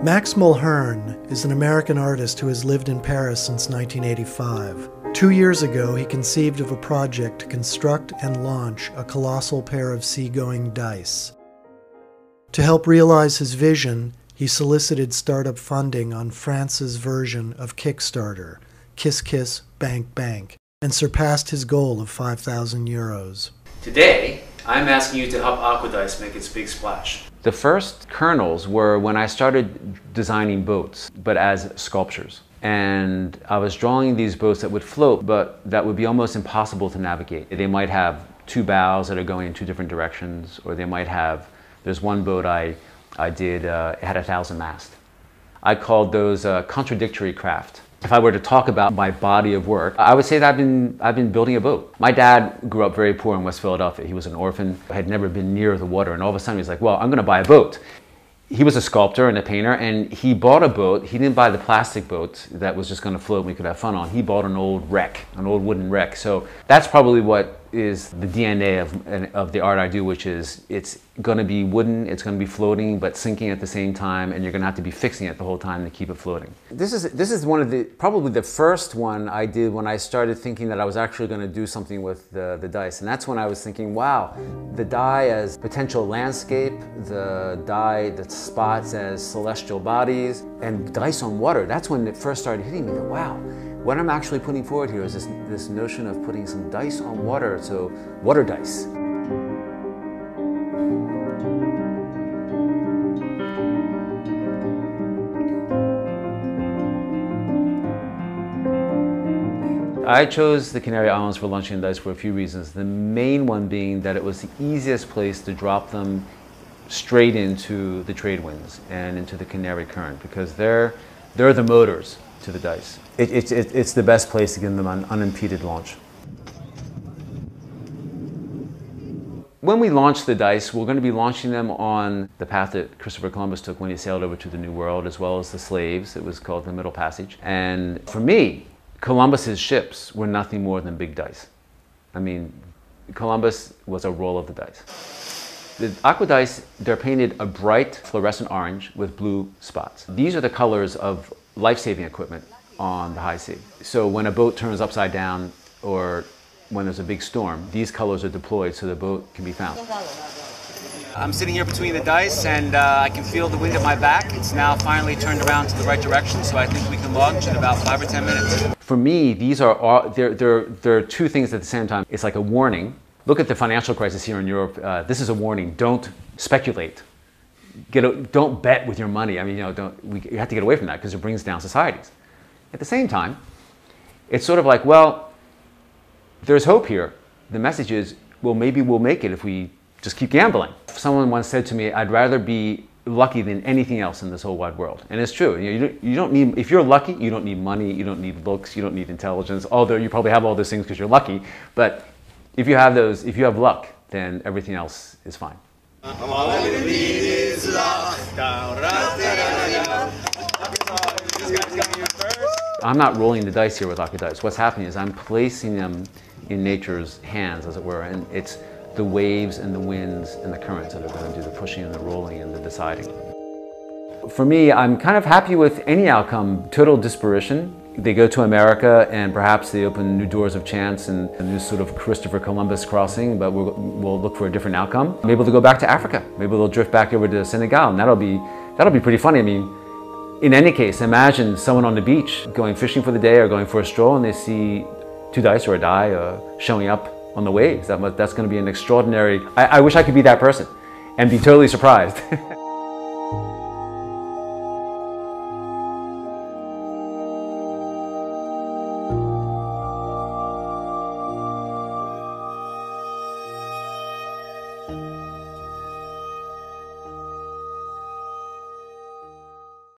Max Mulhern is an American artist who has lived in Paris since 1985. 2 years ago, he conceived of a project to construct and launch a colossal pair of seagoing dice. To help realize his vision, he solicited startup funding on France's version of Kickstarter, Kiss Kiss Bank Bank, and surpassed his goal of 5,000 euros. Today, I'm asking you to help Aqua Dice make its big splash. The first kernels were when I started designing boats, but as sculptures. And I was drawing these boats that would float, but that would be almost impossible to navigate. They might have two bows that are going in two different directions, or they might have, there's one boat I did, it had 1,000 masts. I called those contradictory craft. If I were to talk about my body of work, I would say that I've been building a boat. My dad grew up very poor in West Philadelphia. He was an orphan, had never been near the water, and all of a sudden he's like, well, I'm gonna buy a boat. He was a sculptor and a painter, and he bought a boat. He didn't buy the plastic boat that was just gonna float and we could have fun on. He bought an old wreck, an old wooden wreck. So that's probably what is the DNA of the art I do, which is it's gonna be wooden, it's gonna be floating, but sinking at the same time, and you're gonna have to be fixing it the whole time to keep it floating. This is one of the, probably the first one I did when I started thinking that I was actually gonna do something with the dice. And that's when I was thinking, wow, the die as potential landscape, the die, the spots as celestial bodies, and dice on water. That's when it first started hitting me that, wow, what I'm actually putting forward here is this notion of putting some dice on water, so water dice. I chose the Canary Islands for launching dice for a few reasons. The main one being that it was the easiest place to drop them straight into the trade winds and into the Canary Current, because they're the motors to the dice. It's the best place to give them an unimpeded launch. When we launch the dice, we're going to be launching them on the path that Christopher Columbus took when he sailed over to the New World, as well as the slaves. It was called the Middle Passage. And for me, Columbus's ships were nothing more than big dice. I mean, Columbus was a roll of the dice. The Aqua dice, they're painted a bright fluorescent orange with blue spots. These are the colors of life-saving equipment on the high sea. So when a boat turns upside down or when there's a big storm, these colors are deployed so the boat can be found. I'm sitting here between the dice and I can feel the wind at my back. It's now finally turned around to the right direction, so I think we can launch in about 5 or 10 minutes. For me, these are they're two things at the same time. It's like a warning. Look at the financial crisis here in Europe. This is a warning. Don't speculate. Don't bet with your money. I mean, you have to get away from that because it brings down societies. At the same time, it's sort of like, well, there's hope here. The message is, well, maybe we'll make it if we just keep gambling. Someone once said to me, I'd rather be lucky than anything else in this whole wide world. And it's true. You don't need, if you're lucky, you don't need money, you don't need looks, you don't need intelligence, although you probably have all those things because you're lucky. But if you have those, if you have luck, then everything else is fine. I'm not rolling the dice here with Aqua dice. What's happening is I'm placing them in nature's hands, as it were, and it's the waves and the winds and the currents that are going to do the pushing and the rolling and the deciding. For me, I'm kind of happy with any outcome. Total disparition. They go to America and perhaps they open new doors of chance and a new sort of Christopher Columbus crossing, but we'll look for a different outcome. Maybe they'll go back to Africa. Maybe they'll drift back over to Senegal, and that'll be pretty funny. I mean, in any case, imagine someone on the beach going fishing for the day or going for a stroll and they see two dice or a die showing up on the waves. That's going to be an extraordinary, I wish I could be that person and be totally surprised.